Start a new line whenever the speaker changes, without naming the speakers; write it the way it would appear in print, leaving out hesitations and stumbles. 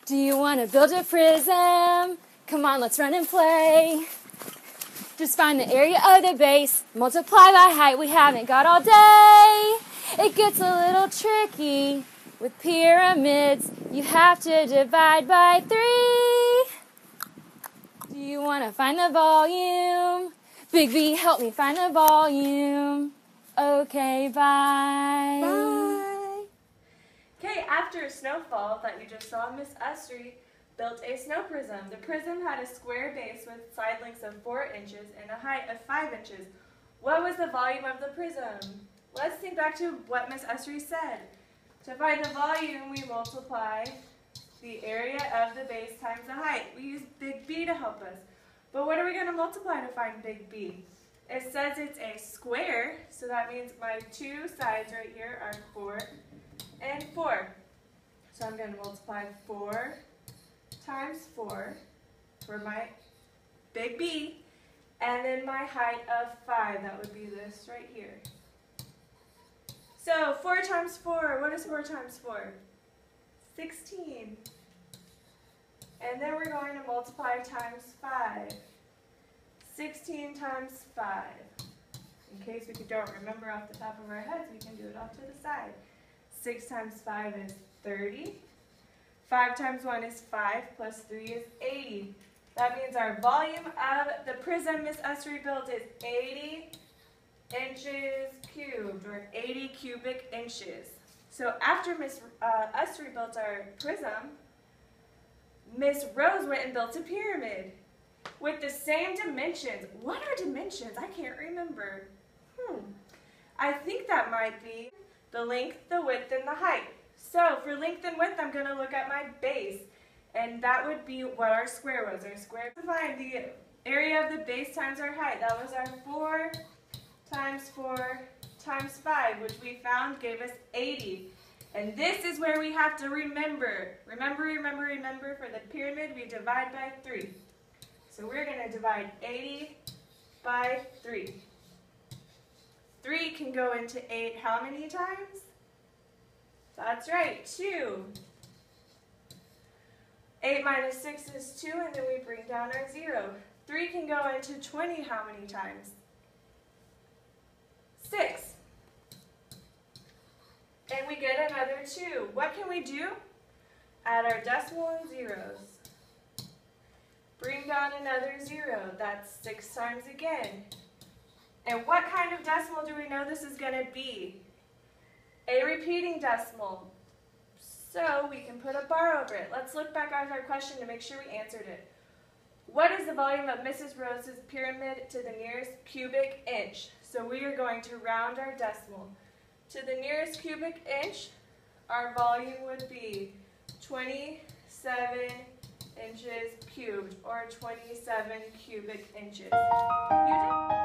Do you want to build a prism? Come on, let's run and play. Just find the area of the base, multiply by height, we haven't got all day. It gets a little tricky with pyramids, you have to divide by 3. Do you want to find the volume? Big B, help me find the volume. Okay, bye.
Bye. Okay, after a snowfall that you just saw, Miss Usry built a snow prism. The prism had a square base with side lengths of 4 inches and a height of 5 inches. What was the volume of the prism? Let's think back to what Miss Usry said. To find the volume, we multiply the area of the base times the height. We use big B to help us. But what are we going to multiply to find big B? It says it's a square, so that means my 2 sides right here are 4 and 4. So I'm going to multiply 4 times 4 for my big B, and then my height of 5, that would be this right here. So 4 times 4, what is 4 times 4? 16. And then we're going to multiply times 5. 16 times 5. In case we don't remember off the top of our heads, we can do it off to the side. 6 times 5 is 30. 5 times 1 is 5, plus 3 is 80. That means our volume of the prism Miss Usry built is 80 inches cubed, or 80 cubic inches. So after Miss Usry built our prism, Miss Rose went and built a pyramid with the same dimensions. What are dimensions? I can't remember. I think that might be the length, the width, and the height. So for length and width, I'm going to look at my base, and that would be what our square was. Our square, to find the area of the base times our height. That was our 4 times 4 times 5, which we found gave us 80. And this is where we have to remember. Remember, for the pyramid, we divide by 3. So we're going to divide 80 by 3. 3 can go into 8 how many times? That's right, 2. 8 minus 6 is 2, and then we bring down our 0. 3 can go into 20 how many times? 6. And we get another 2. What can we do? Add our decimal and zeros. Bring down another 0. That's 6 times again. And what kind of decimal do we know this is going to be? A repeating decimal. So we can put a bar over it. Let's look back at our question to make sure we answered it. What is the volume of Mrs. Rose's pyramid to the nearest cubic inch? So we are going to round our decimal. To the nearest cubic inch, our volume would be 27 inches cubed, or 27 cubic inches. You did